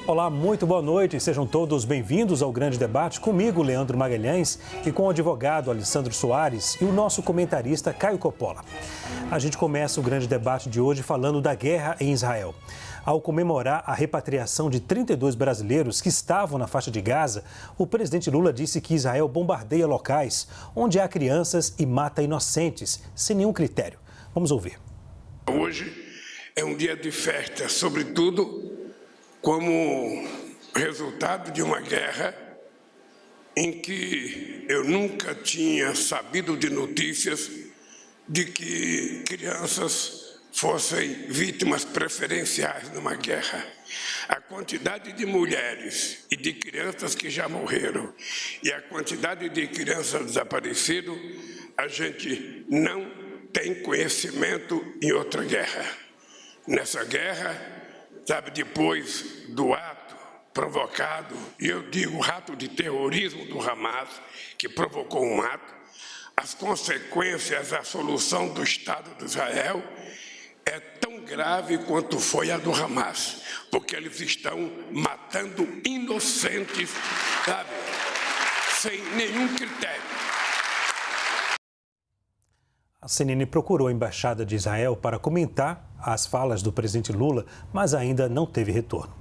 Olá, muito boa noite. Sejam todos bem-vindos ao Grande Debate. Comigo, Leandro Magalhães, e com o advogado Alessandro Soares e o nosso comentarista Caio Coppola. A gente começa o Grande Debate de hoje falando da guerra em Israel. Ao comemorar a repatriação de 32 brasileiros que estavam na faixa de Gaza, o presidente Lula disse que Israel bombardeia locais onde há crianças e mata inocentes, sem nenhum critério. Vamos ouvir. Hoje é um dia de festa, sobretudo como resultado de uma guerra em que eu nunca tinha sabido de notícias de que crianças fossem vítimas preferenciais numa guerra. A quantidade de mulheres e de crianças que já morreram e a quantidade de crianças desaparecidas, a gente não tem conhecimento em outra guerra. Nessa guerra, sabe, depois do ato provocado, e eu digo ato de terrorismo do Hamas, que provocou um ato, as consequências da solução do Estado de Israel é tão grave quanto foi a do Hamas, porque eles estão matando inocentes, sabe, sem nenhum critério. A CNN procurou a Embaixada de Israel para comentar as falas do presidente Lula, mas ainda não teve retorno.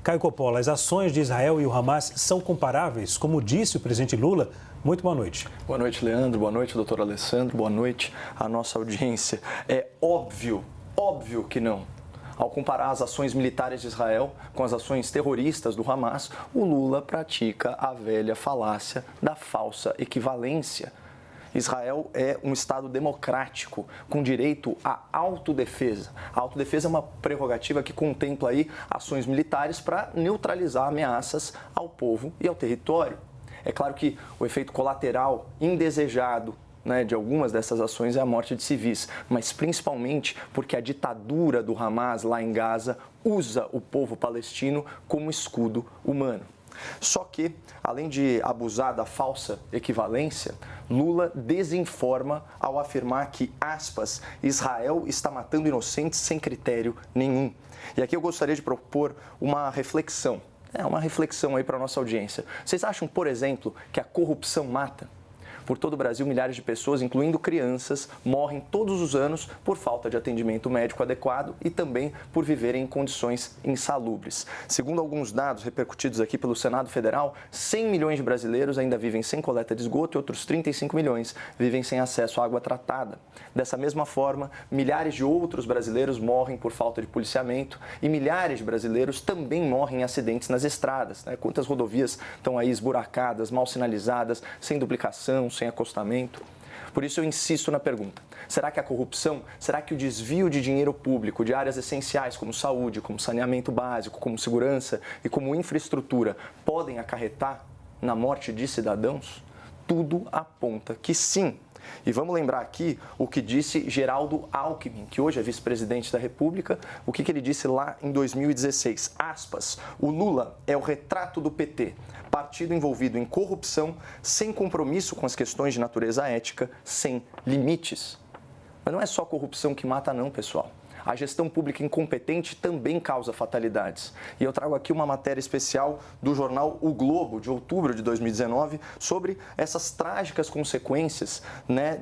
Caio Coppola, as ações de Israel e o Hamas são comparáveis, como disse o presidente Lula. Muito boa noite. Boa noite, Leandro. Boa noite, doutor Alessandro. Boa noite à nossa audiência. É óbvio que não. Ao comparar as ações militares de Israel com as ações terroristas do Hamas, o Lula pratica a velha falácia da falsa equivalência. Israel é um Estado democrático com direito à autodefesa. A autodefesa é uma prerrogativa que contempla aí ações militares para neutralizar ameaças ao povo e ao território. É claro que o efeito colateral indesejado, né, de algumas dessas ações é a morte de civis, mas principalmente porque a ditadura do Hamas lá em Gaza usa o povo palestino como escudo humano. Só que, além de abusar da falsa equivalência, Lula desinforma ao afirmar que, aspas, Israel está matando inocentes sem critério nenhum. E aqui eu gostaria de propor uma reflexão. Uma reflexão aí para a nossa audiência. Vocês acham, por exemplo, que a corrupção mata? Por todo o Brasil, milhares de pessoas, incluindo crianças, morrem todos os anos por falta de atendimento médico adequado e também por viverem em condições insalubres. Segundo alguns dados repercutidos aqui pelo Senado Federal, 100 milhões de brasileiros ainda vivem sem coleta de esgoto e outros 35 milhões vivem sem acesso à água tratada. Dessa mesma forma, milhares de outros brasileiros morrem por falta de policiamento e milhares de brasileiros também morrem em acidentes nas estradas. Quantas rodovias estão aí esburacadas, mal sinalizadas, sem duplicação, sem acostamento. Por isso eu insisto na pergunta, será que a corrupção, será que o desvio de dinheiro público de áreas essenciais como saúde, como saneamento básico, como segurança e como infraestrutura podem acarretar na morte de cidadãos? Tudo aponta que sim. E vamos lembrar aqui o que disse Geraldo Alckmin, que hoje é vice-presidente da República, o que ele disse lá em 2016, aspas, o Lula é o retrato do PT, partido envolvido em corrupção, sem compromisso com as questões de natureza ética, sem limites. Mas não é só corrupção que mata não, pessoal. A gestão pública incompetente também causa fatalidades. E eu trago aqui uma matéria especial do jornal O Globo, de outubro de 2019, sobre essas trágicas consequências,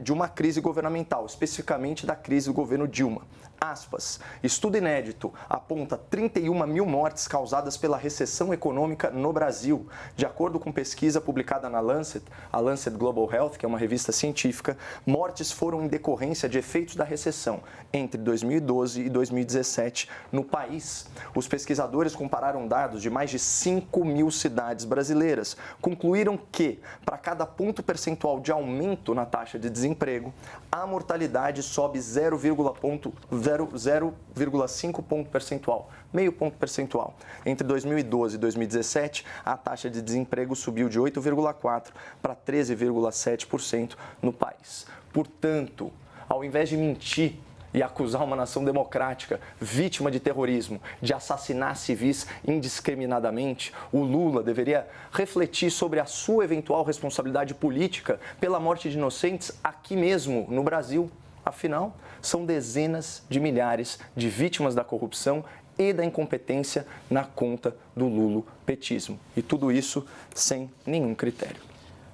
de uma crise governamental, especificamente da crise do governo Dilma. Aspas, estudo inédito aponta 31 mil mortes causadas pela recessão econômica no Brasil. De acordo com pesquisa publicada na Lancet, a Lancet Global Health, que é uma revista científica, mortes foram em decorrência de efeitos da recessão entre 2012 e 2017 no país. Os pesquisadores compararam dados de mais de 5 mil cidades brasileiras. Concluíram que, para cada ponto percentual de aumento na taxa de desemprego, a mortalidade sobe 0,5 ponto percentual, meio ponto percentual. Entre 2012 e 2017, a taxa de desemprego subiu de 8,4% para 13,7% no país. Portanto, ao invés de mentir e acusar uma nação democrática, vítima de terrorismo, de assassinar civis indiscriminadamente, o Lula deveria refletir sobre a sua eventual responsabilidade política pela morte de inocentes aqui mesmo, no Brasil. Afinal, são dezenas de milhares de vítimas da corrupção e da incompetência na conta do lulopetismo. E tudo isso sem nenhum critério.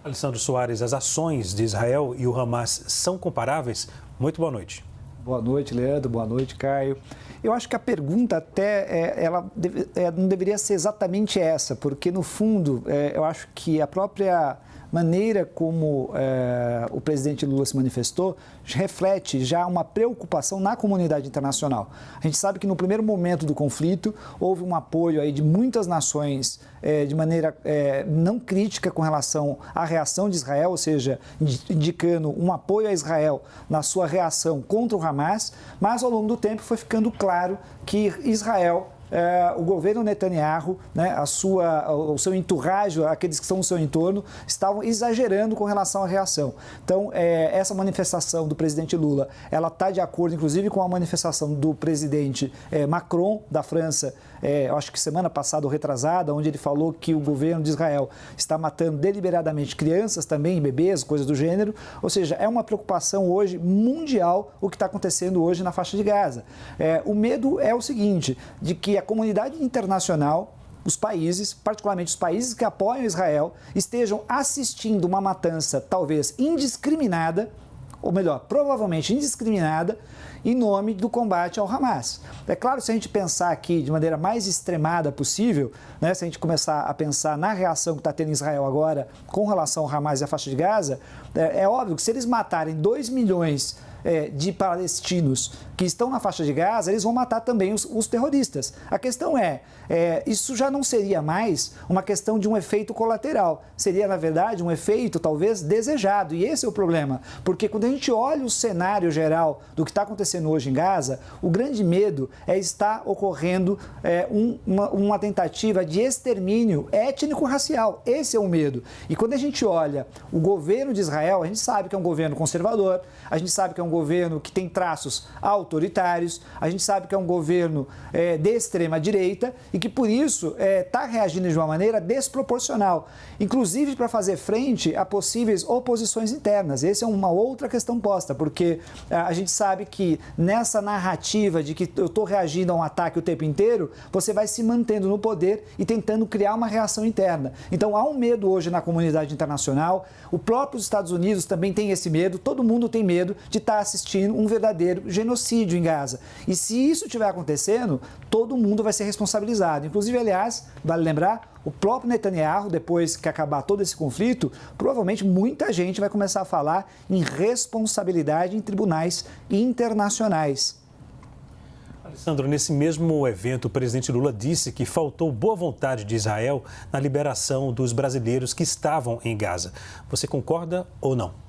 Alessandro Soares, as ações de Israel e o Hamas são comparáveis? Muito boa noite. Boa noite, Leandro. Boa noite, Caio. Eu acho que a pergunta não deveria ser exatamente essa, porque, no fundo, eu acho que a própria maneira como o presidente Lula se manifestou reflete já uma preocupação na comunidade internacional. A gente sabe que no primeiro momento do conflito houve um apoio aí de muitas nações de maneira não crítica com relação à reação de Israel, ou seja, indicando um apoio a Israel na sua reação contra o Hamas, mas ao longo do tempo foi ficando claro que Israel, o governo Netanyahu, né, o seu entourage, aqueles que estão no seu entorno, estavam exagerando com relação à reação. Então, essa manifestação do presidente Lula, ela está de acordo, inclusive, com a manifestação do presidente Macron, da França, eu acho que semana passada ou retrasada, onde ele falou que o governo de Israel está matando deliberadamente crianças também, bebês, coisas do gênero. Ou seja, é uma preocupação hoje mundial o que está acontecendo hoje na faixa de Gaza. O medo é o seguinte, de que a comunidade internacional, os países, particularmente os países que apoiam Israel, estejam assistindo uma matança talvez indiscriminada, ou melhor, provavelmente indiscriminada, em nome do combate ao Hamas. É claro, se a gente pensar aqui de maneira mais extremada possível, né, se a gente começar a pensar na reação que está tendo Israel agora com relação ao Hamas e à faixa de Gaza, é óbvio que se eles matarem 2 milhões de palestinos que estão na faixa de Gaza, eles vão matar também os terroristas. A questão isso já não seria mais uma questão de um efeito colateral, seria, na verdade, um efeito talvez desejado, e esse é o problema, porque quando a gente olha o cenário geral do que está acontecendo hoje em Gaza, o grande medo é estar ocorrendo uma tentativa de extermínio étnico-racial. Esse é o medo. E quando a gente olha o governo de Israel, a gente sabe que é um governo conservador, a gente sabe que é um governo que tem traços autoritários, a gente sabe que é um governo de extrema direita e que, por isso, está reagindo de uma maneira desproporcional, inclusive para fazer frente a possíveis oposições internas. Essa é uma outra questão posta, porque a gente sabe que nessa narrativa de que eu estou reagindo a um ataque o tempo inteiro, você vai se mantendo no poder e tentando criar uma reação interna. Então, há um medo hoje na comunidade internacional, o próprio Estados Unidos também tem esse medo, todo mundo tem medo de estar assistindo um verdadeiro genocídio em Gaza. E se isso estiver acontecendo, todo mundo vai ser responsabilizado. Inclusive, aliás, vale lembrar, o próprio Netanyahu, depois que acabar todo esse conflito, provavelmente muita gente vai começar a falar em responsabilidade em tribunais internacionais. Alessandro, nesse mesmo evento, o presidente Lula disse que faltou boa vontade de Israel na liberação dos brasileiros que estavam em Gaza. Você concorda ou não?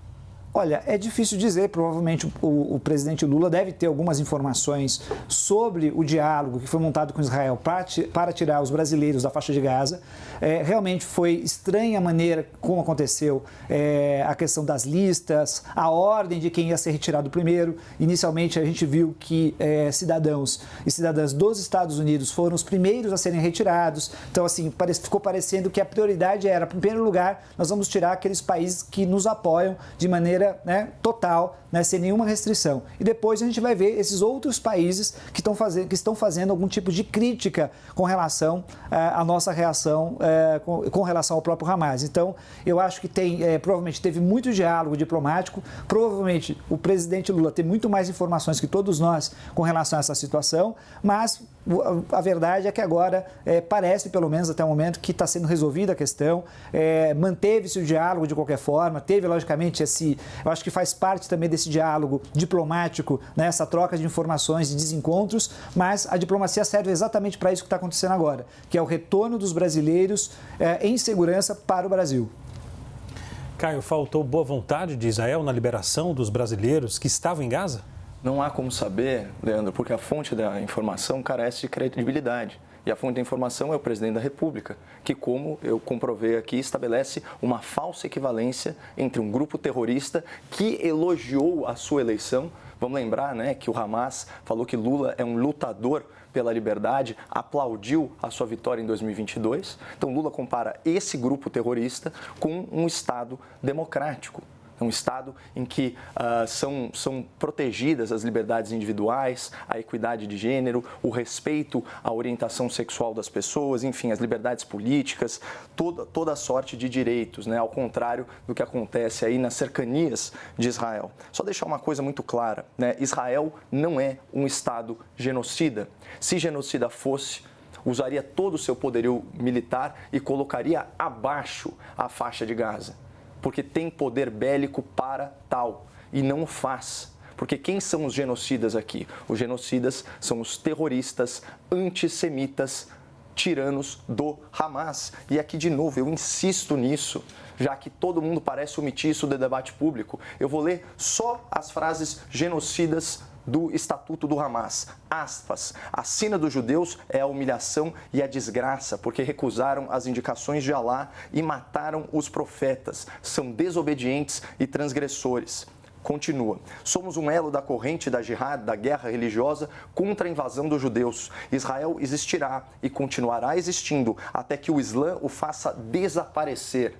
Olha, é difícil dizer, provavelmente o presidente Lula deve ter algumas informações sobre o diálogo que foi montado com Israel para tirar os brasileiros da faixa de Gaza. Realmente foi estranha a maneira como aconteceu a questão das listas, a ordem de quem ia ser retirado primeiro. Inicialmente a gente viu que cidadãos e cidadãs dos Estados Unidos foram os primeiros a serem retirados. Então, assim, ficou parecendo que a prioridade era, em primeiro lugar, nós vamos tirar aqueles países que nos apoiam de maneira total, sem nenhuma restrição. E depois a gente vai ver esses outros países que estão fazendo algum tipo de crítica com relação à nossa reação com relação ao próprio Hamas. Então, eu acho que provavelmente teve muito diálogo diplomático, provavelmente o presidente Lula tem muito mais informações que todos nós com relação a essa situação, mas a verdade é que agora parece, pelo menos até o momento, que está sendo resolvida a questão, manteve-se o diálogo de qualquer forma, teve logicamente eu acho que faz parte também desse diálogo diplomático, essa troca de informações, de desencontros, mas a diplomacia serve exatamente para isso que está acontecendo agora, que é o retorno dos brasileiros em segurança para o Brasil. Caio, faltou boa vontade de Israel na liberação dos brasileiros que estavam em Gaza? Não há como saber, Leandro, porque a fonte da informação carece de credibilidade. E a fonte da informação é o presidente da República, que, como eu comprovei aqui, estabelece uma falsa equivalência entre um grupo terrorista que elogiou a sua eleição. Vamos lembrar, que o Hamas falou que Lula é um lutador pela liberdade, aplaudiu a sua vitória em 2022. Então, Lula compara esse grupo terrorista com um Estado democrático. É um Estado em que são protegidas as liberdades individuais, a equidade de gênero, o respeito à orientação sexual das pessoas, enfim, as liberdades políticas, toda a sorte de direitos, né? Ao contrário do que acontece aí nas cercanias de Israel. Só deixar uma coisa muito clara, né? Israel não é um Estado genocida. Se genocida fosse, usaria todo o seu poderio militar e colocaria abaixo a faixa de Gaza, porque tem poder bélico para tal, e não o faz. Porque quem são os genocidas aqui? Os genocidas são os terroristas, antissemitas, tiranos do Hamas. E aqui, de novo, eu insisto nisso, já que todo mundo parece omitir isso do debate público. Eu vou ler só as frases genocidas do Estatuto do Hamas. Aspas. A sina dos judeus é a humilhação e a desgraça, porque recusaram as indicações de Alá e mataram os profetas. São desobedientes e transgressores. Continua. Somos um elo da corrente da jihad, da guerra religiosa contra a invasão dos judeus. Israel existirá e continuará existindo até que o Islã o faça desaparecer.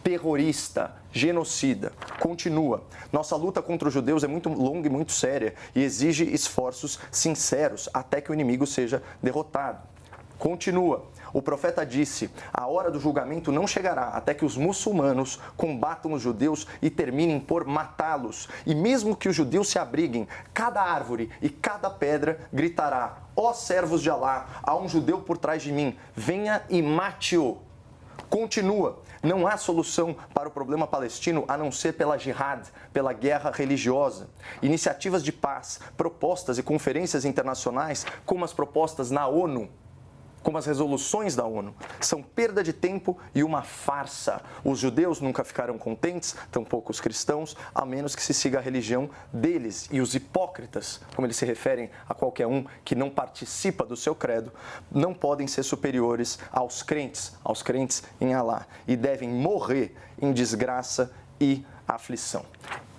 Terrorista, genocida. Continua. Nossa luta contra os judeus é muito longa e muito séria e exige esforços sinceros até que o inimigo seja derrotado. Continua. O profeta disse: a hora do julgamento não chegará até que os muçulmanos combatam os judeus e terminem por matá-los. E mesmo que os judeus se abriguem, cada árvore e cada pedra gritará: ó servos de Alá, há um judeu por trás de mim, venha e mate-o. Continua. Não há solução para o problema palestino a não ser pela jihad, pela guerra religiosa. Iniciativas de paz, propostas e conferências internacionais, como as propostas na ONU, como as resoluções da ONU, são perda de tempo e uma farsa. Os judeus nunca ficarão contentes, tampouco os cristãos, a menos que se siga a religião deles. E os hipócritas, como eles se referem a qualquer um que não participa do seu credo, não podem ser superiores aos crentes em Alá, e devem morrer em desgraça e aflição.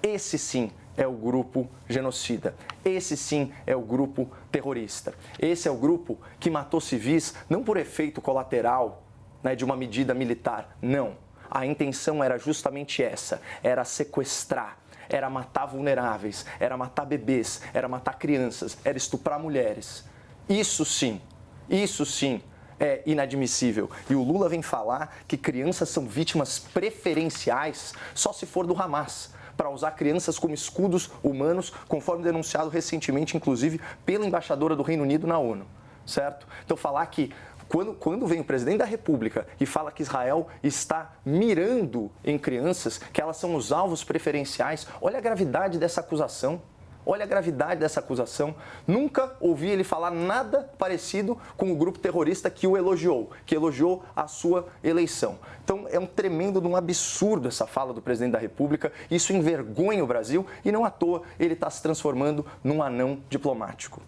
Esse sim é o grupo genocida. Esse sim é o grupo terrorista. Esse é o grupo que matou civis não por efeito colateral, né, de uma medida militar. Não. A intenção era justamente essa. Era sequestrar, era matar vulneráveis, era matar bebês, era matar crianças, era estuprar mulheres. Isso sim é inadmissível. E o Lula vem falar que crianças são vítimas preferenciais só se for do Hamas, para usar crianças como escudos humanos, conforme denunciado recentemente, inclusive, pela embaixadora do Reino Unido na ONU, certo? Então, falar que quando vem o presidente da República e fala que Israel está mirando em crianças, que elas são os alvos preferenciais, olha a gravidade dessa acusação. Olha a gravidade dessa acusação. Nunca ouvi ele falar nada parecido com o grupo terrorista que o elogiou, a sua eleição. Então, é um tremendo, um absurdo essa fala do presidente da República. Isso envergonha o Brasil e não à toa ele está se transformando num anão diplomático.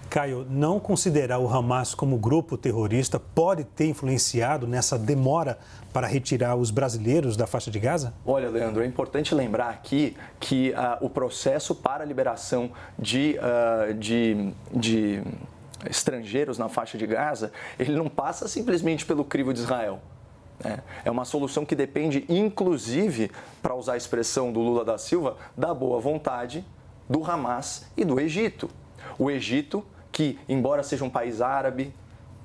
Caio, não considerar o Hamas como grupo terrorista pode ter influenciado nessa demora para retirar os brasileiros da faixa de Gaza? Olha, Leandro, é importante lembrar aqui que o processo para a liberação de estrangeiros na faixa de Gaza, ele não passa simplesmente pelo crivo de Israel. É uma solução que depende, inclusive, para usar a expressão do Lula da Silva, da boa vontade do Hamas e do Egito. O Egito, que, embora seja um país árabe,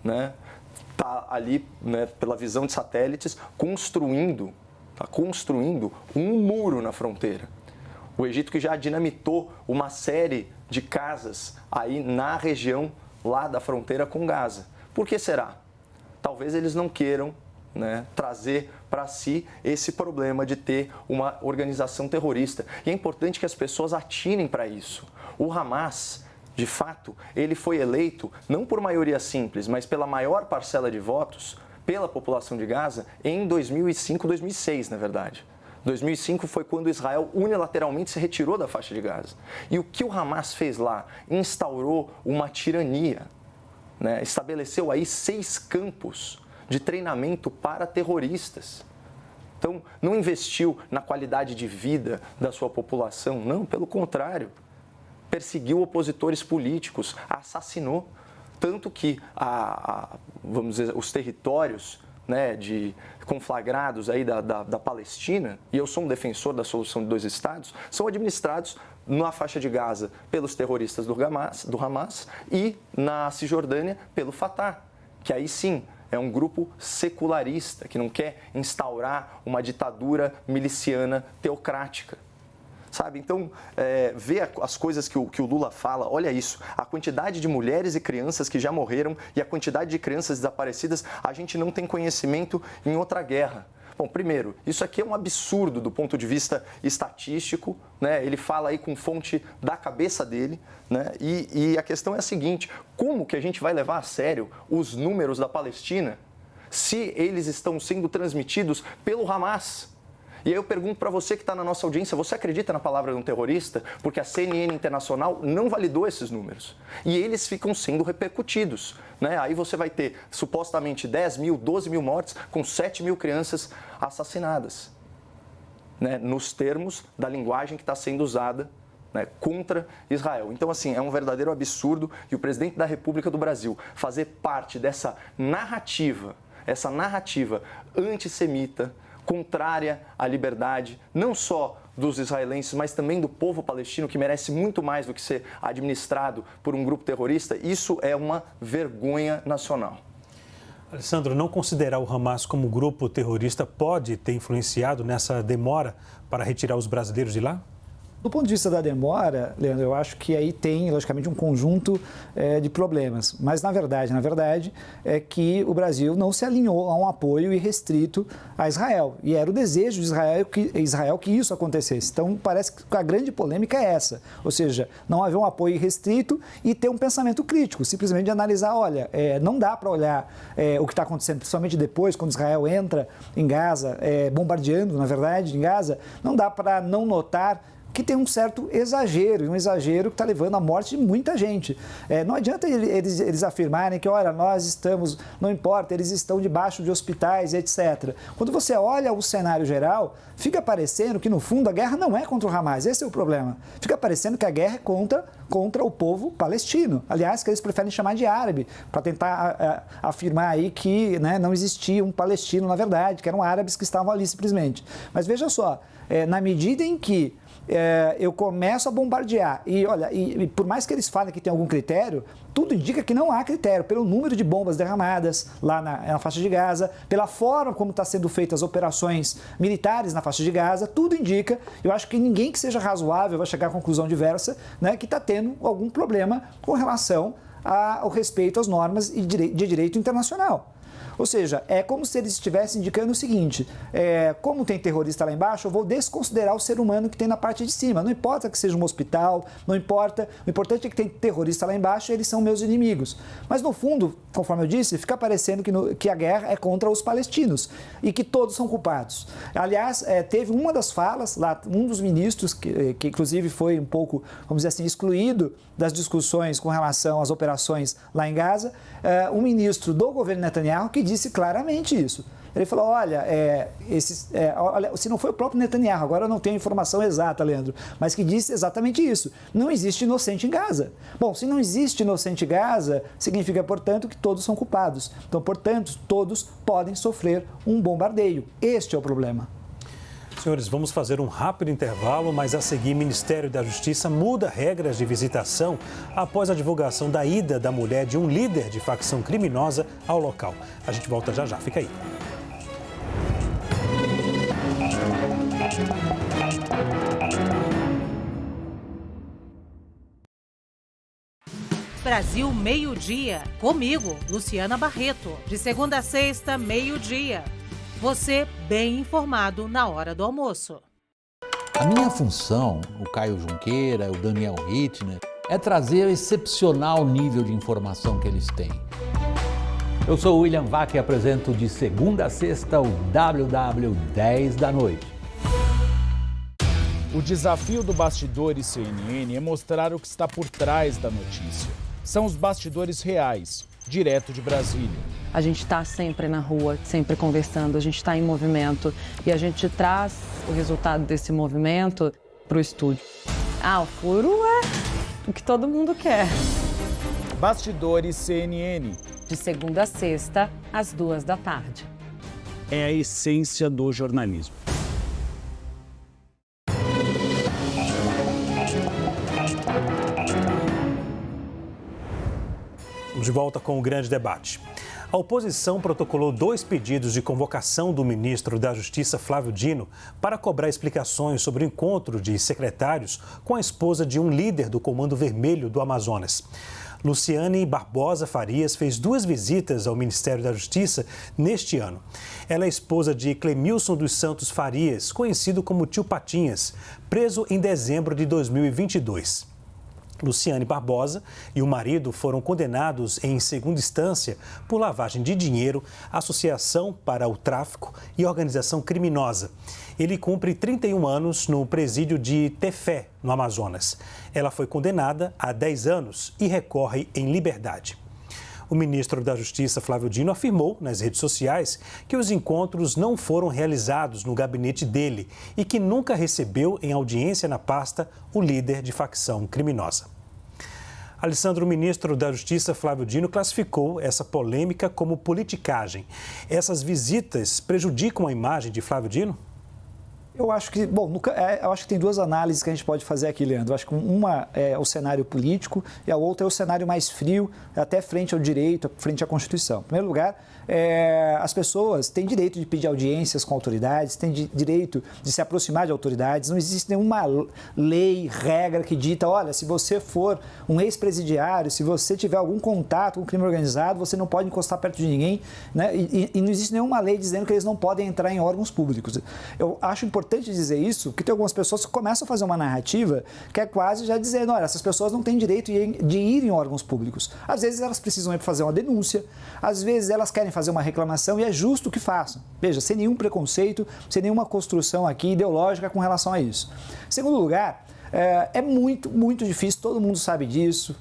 né, está ali, né, pela visão de satélites, construindo um muro na fronteira. O Egito que já dinamitou uma série de casas aí na região lá da fronteira com Gaza. Por que será? Talvez eles não queiram, né, trazer para si esse problema de ter uma organização terrorista. E é importante que as pessoas atinem para isso. O Hamas, de fato, ele foi eleito não por maioria simples, mas pela maior parcela de votos pela população de Gaza em 2005, 2006, na verdade. 2005 foi quando Israel unilateralmente se retirou da faixa de Gaza. E o que o Hamas fez lá? Instaurou uma tirania, né? Estabeleceu aí 6 campos de treinamento para terroristas. Então, não investiu na qualidade de vida da sua população, não, pelo contrário. Perseguiu opositores políticos, assassinou. Tanto que, vamos dizer, os territórios, né, de conflagrados aí da Palestina, e eu sou um defensor da solução de 2 estados, são administrados na faixa de Gaza pelos terroristas do Hamas e na Cisjordânia pelo Fatah, que aí sim é um grupo secularista, que não quer instaurar uma ditadura miliciana teocrática. Sabe? Então, ver as coisas que o Lula fala, olha isso, a quantidade de mulheres e crianças que já morreram e a quantidade de crianças desaparecidas, a gente não tem conhecimento em outra guerra. Bom, primeiro, isso aqui é um absurdo do ponto de vista estatístico, né? Ele fala aí com fonte da cabeça dele, né? E a questão é a seguinte, como que a gente vai levar a sério os números da Palestina se eles estão sendo transmitidos pelo Hamas? E aí eu pergunto para você que está na nossa audiência, você acredita na palavra de um terrorista? Porque a CNN Internacional não validou esses números. E eles ficam sendo repercutidos, né? Aí você vai ter supostamente 10 mil, 12 mil mortes com 7 mil crianças assassinadas, né? Nos termos da linguagem que está sendo usada, né, contra Israel. Então, assim, é um verdadeiro absurdo e o presidente da República do Brasil fazer parte dessa narrativa antissemita, contrária à liberdade, não só dos israelenses, mas também do povo palestino, que merece muito mais do que ser administrado por um grupo terrorista, isso é uma vergonha nacional. Alessandro, não considerar o Hamas como grupo terrorista pode ter influenciado nessa demora para retirar os brasileiros de lá? Do ponto de vista da demora, Leandro, eu acho que aí tem, logicamente, um conjunto de problemas. Mas, na verdade, é que o Brasil não se alinhou a um apoio irrestrito a Israel. E era o desejo de Israel que isso acontecesse. Então, parece que a grande polêmica é essa. Ou seja, não haver um apoio irrestrito e ter um pensamento crítico. Simplesmente de analisar, olha, não dá para olhar o que está acontecendo, principalmente depois, quando Israel entra em Gaza, bombardeando, na verdade, em Gaza, não dá para não notar que tem um certo exagero, e um exagero que está levando à morte de muita gente. Não adianta eles afirmarem que, olha, nós estamos, não importa, eles estão debaixo de hospitais, etc. Quando você olha o cenário geral, fica parecendo que, no fundo, a guerra não é contra o Hamas, esse é o problema. Fica parecendo que a guerra é contra o povo palestino. Aliás, que eles preferem chamar de árabe, para tentar afirmar aí que, né, não existia um palestino, na verdade, que eram árabes que estavam ali simplesmente. Mas veja só, na medida em que eu começo a bombardear e olha, e por mais que eles falem que tem algum critério, tudo indica que não há critério, pelo número de bombas derramadas lá na faixa de Gaza, pela forma como estão sendo feitas as operações militares na faixa de Gaza, tudo indica, eu acho que ninguém que seja razoável vai chegar à conclusão diversa, né, que está tendo algum problema com relação ao respeito às normas de direito internacional. Ou seja, é como se eles estivessem indicando o seguinte, como tem terrorista lá embaixo, eu vou desconsiderar o ser humano que tem na parte de cima. Não importa que seja um hospital, não importa. O importante é que tem terrorista lá embaixo e eles são meus inimigos. Mas no fundo, conforme eu disse, fica parecendo que a guerra é contra os palestinos e que todos são culpados. Aliás, teve uma das falas lá, um dos ministros, que inclusive foi um pouco, vamos dizer assim, excluído das discussões com relação às operações lá em Gaza, um ministro do governo Netanyahu que disse claramente isso. Ele falou, olha, se não foi o próprio Netanyahu, agora eu não tenho informação exata, Leandro, mas que disse exatamente isso. Não existe inocente em Gaza. Bom, se não existe inocente em Gaza, significa, portanto, que todos são culpados. Então, portanto, todos podem sofrer um bombardeio. Este é o problema. Senhores, vamos fazer um rápido intervalo, mas a seguir, o Ministério da Justiça muda regras de visitação após a divulgação da ida da mulher de um líder de facção criminosa ao local. A gente volta já já, fica aí. Brasil, meio-dia. Comigo, Luciana Barreto. De segunda a sexta, meio-dia. Você bem informado na hora do almoço. A minha função, o Caio Junqueira, o Daniel Hittner, é trazer o excepcional nível de informação que eles têm. Eu sou o William Vac e apresento de segunda a sexta o WW 10 da noite. O desafio do Bastidores CNN é mostrar o que está por trás da notícia. São os bastidores reais, direto de Brasília. A gente está sempre na rua, sempre conversando, a gente está em movimento e a gente traz o resultado desse movimento para o estúdio. O furo é o que todo mundo quer. Bastidores CNN. De segunda a sexta, às 14h. é a essência do jornalismo. De volta com o grande debate. A oposição protocolou 2 pedidos de convocação do ministro da Justiça, Flávio Dino, para cobrar explicações sobre o encontro de secretários com a esposa de um líder do Comando Vermelho do Amazonas. Luciane Barbosa Farias fez 2 visitas ao Ministério da Justiça neste ano. Ela é esposa de Clemilson dos Santos Farias, conhecido como Tio Patinhas, preso em dezembro de 2022. Luciane Barbosa e o marido foram condenados em segunda instância por lavagem de dinheiro, associação para o tráfico e organização criminosa. Ele cumpre 31 anos no presídio de Tefé, no Amazonas. Ela foi condenada a 10 anos e recorre em liberdade. O ministro da Justiça, Flávio Dino, afirmou nas redes sociais que os encontros não foram realizados no gabinete dele e que nunca recebeu em audiência na pasta o líder de facção criminosa. Alessandro, o ministro da Justiça, Flávio Dino, classificou essa polêmica como politicagem. Essas visitas prejudicam a imagem de Flávio Dino? Eu acho que, eu acho que tem 2 análises que a gente pode fazer aqui, Leandro. Eu acho que uma é o cenário político e a outra é o cenário mais frio, até frente ao direito, frente à Constituição. Em primeiro lugar, as pessoas têm direito de pedir audiências com autoridades, têm direito de se aproximar de autoridades. Não existe nenhuma lei, regra que dita, olha, se você for um ex-presidiário, se você tiver algum contato com o crime organizado, você não pode encostar perto de ninguém, né? E não existe nenhuma lei dizendo que eles não podem entrar em órgãos públicos. Eu acho importante dizer isso, porque tem algumas pessoas que começam a fazer uma narrativa que é quase já dizendo, olha, essas pessoas não têm direito de ir em órgãos públicos. Às vezes elas precisam ir para fazer uma denúncia, às vezes elas querem fazer uma reclamação e é justo que façam. Veja, sem nenhum preconceito, sem nenhuma construção aqui ideológica com relação a isso. Em segundo lugar, é muito, muito difícil, todo mundo sabe disso,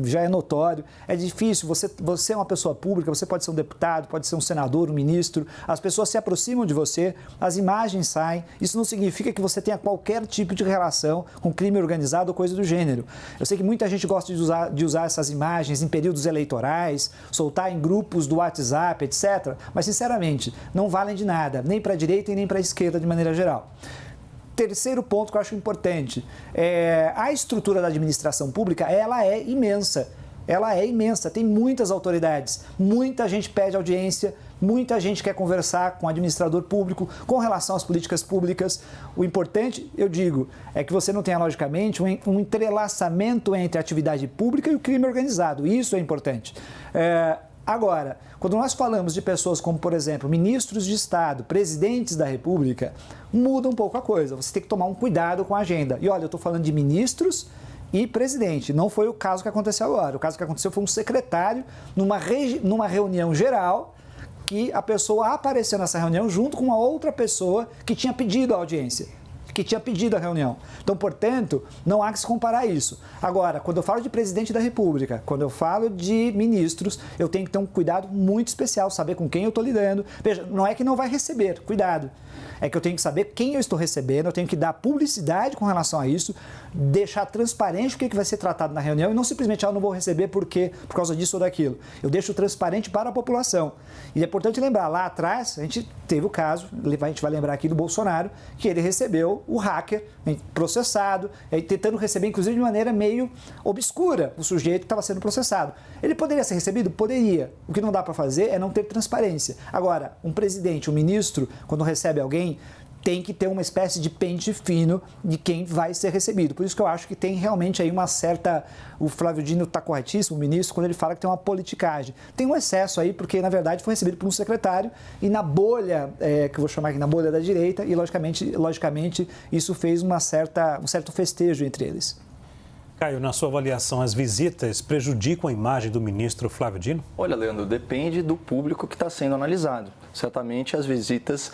já é notório, é difícil, você é uma pessoa pública, você pode ser um deputado, pode ser um senador, um ministro, as pessoas se aproximam de você, as imagens saem, isso não significa que você tenha qualquer tipo de relação com crime organizado ou coisa do gênero. Eu sei que muita gente gosta de usar essas imagens em períodos eleitorais, soltar em grupos do WhatsApp, etc., mas sinceramente, não valem de nada, nem para a direita e nem para a esquerda de maneira geral. Terceiro ponto que eu acho importante, a estrutura da administração pública, ela é imensa, tem muitas autoridades, muita gente pede audiência, muita gente quer conversar com o administrador público com relação às políticas públicas. O importante, eu digo, é que você não tenha, logicamente, um entrelaçamento entre a atividade pública e o crime organizado, isso é importante. Agora, quando nós falamos de pessoas como, por exemplo, ministros de Estado, presidentes da República, muda um pouco a coisa. Você tem que tomar um cuidado com a agenda. E olha, eu estou falando de ministros e presidente. Não foi o caso que aconteceu agora. O caso que aconteceu foi um secretário numa reunião geral que a pessoa apareceu nessa reunião junto com uma outra pessoa que tinha pedido a audiência, que tinha pedido a reunião. Então, portanto, não há que se comparar isso. Agora, quando eu falo de presidente da República, quando eu falo de ministros, eu tenho que ter um cuidado muito especial, saber com quem eu estou lidando. Veja, não é que não vai receber, cuidado. É que eu tenho que saber quem eu estou recebendo, eu tenho que dar publicidade com relação a isso, deixar transparente o que vai ser tratado na reunião e não simplesmente, eu não vou receber por causa disso ou daquilo. Eu deixo transparente para a população. E é importante lembrar, lá atrás, a gente teve o caso, a gente vai lembrar aqui do Bolsonaro, que ele recebeu o hacker processado, tentando receber, inclusive, de maneira meio obscura o sujeito que estava sendo processado. Ele poderia ser recebido? Poderia. O que não dá para fazer é não ter transparência. Agora, um presidente, um ministro, quando recebe alguém, tem que ter uma espécie de pente fino de quem vai ser recebido. Por isso que eu acho que tem realmente aí uma certa... O Flávio Dino está corretíssimo, o ministro, quando ele fala que tem uma politicagem. Tem um excesso aí, porque, na verdade, foi recebido por um secretário e na bolha, que eu vou chamar aqui na bolha da direita, e, logicamente isso fez um certo festejo entre eles. Caio, na sua avaliação, as visitas prejudicam a imagem do ministro Flávio Dino? Olha, Leandro, depende do público que está sendo analisado. Certamente as visitas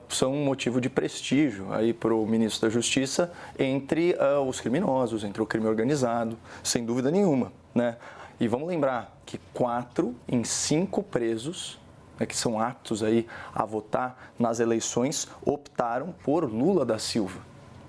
são um motivo de prestígio aí para o ministro da Justiça entre os criminosos, entre o crime organizado, sem dúvida nenhuma, né? E vamos lembrar que 4 em 5 presos, que são aptos aí a votar nas eleições, optaram por Lula da Silva.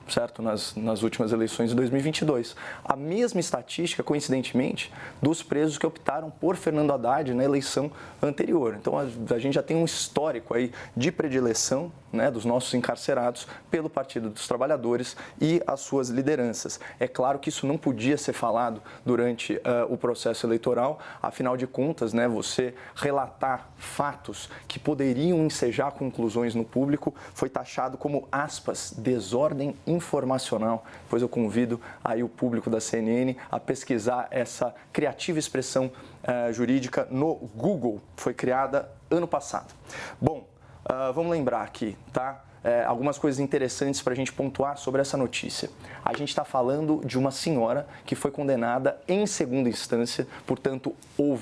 certo? Nas últimas eleições de 2022. A mesma estatística, coincidentemente, dos presos que optaram por Fernando Haddad na eleição anterior. Então, a gente já tem um histórico aí de predileção, né, dos nossos encarcerados pelo Partido dos Trabalhadores e as suas lideranças. É claro que isso não podia ser falado durante o processo eleitoral, afinal de contas, né, você relatar fatos que poderiam ensejar conclusões no público foi taxado como, aspas, desordem informacional. Pois eu convido aí o público da CNN a pesquisar essa criativa expressão jurídica no Google. Foi criada ano passado. Bom, vamos lembrar aqui, tá? Algumas coisas interessantes para a gente pontuar sobre essa notícia. A gente está falando de uma senhora que foi condenada em segunda instância, portanto,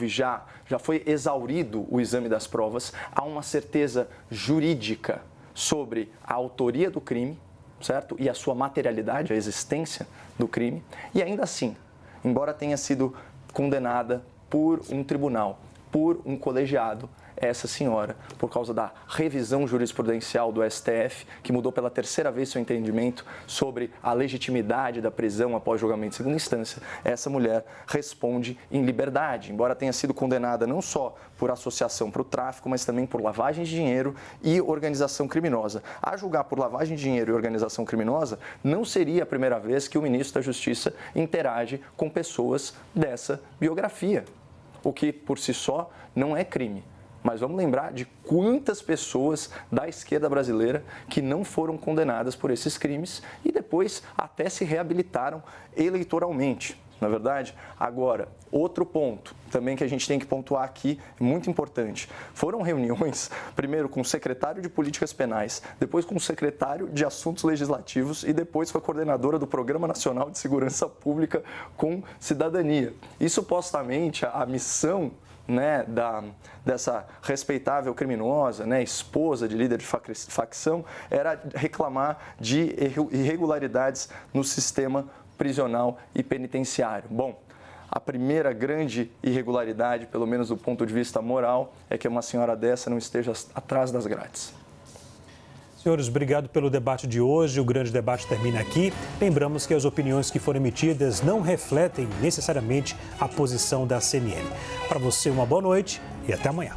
já foi exaurido o exame das provas, há uma certeza jurídica sobre a autoria do crime, certo? E a sua materialidade, a existência do crime, e ainda assim, embora tenha sido condenada por um tribunal, por um colegiado, essa senhora, por causa da revisão jurisprudencial do STF, que mudou pela terceira vez seu entendimento sobre a legitimidade da prisão após julgamento de segunda instância, essa mulher responde em liberdade, embora tenha sido condenada não só por associação para o tráfico, mas também por lavagem de dinheiro e organização criminosa. A julgar por lavagem de dinheiro e organização criminosa, não seria a primeira vez que o ministro da Justiça interage com pessoas dessa biografia, o que por si só não é crime. Mas vamos lembrar de quantas pessoas da esquerda brasileira que não foram condenadas por esses crimes e depois até se reabilitaram eleitoralmente, não é verdade? Agora, outro ponto também que a gente tem que pontuar aqui, muito importante. Foram reuniões, primeiro com o secretário de Políticas Penais, depois com o secretário de Assuntos Legislativos e depois com a coordenadora do Programa Nacional de Segurança Pública com Cidadania. E supostamente a missão, né, dessa respeitável criminosa, né, esposa de líder de facção, era reclamar de irregularidades no sistema prisional e penitenciário. Bom, a primeira grande irregularidade, pelo menos do ponto de vista moral, é que uma senhora dessa não esteja atrás das grades. Senhores, obrigado pelo debate de hoje. O grande debate termina aqui. Lembramos que as opiniões que foram emitidas não refletem necessariamente a posição da CNN. Para você, uma boa noite e até amanhã.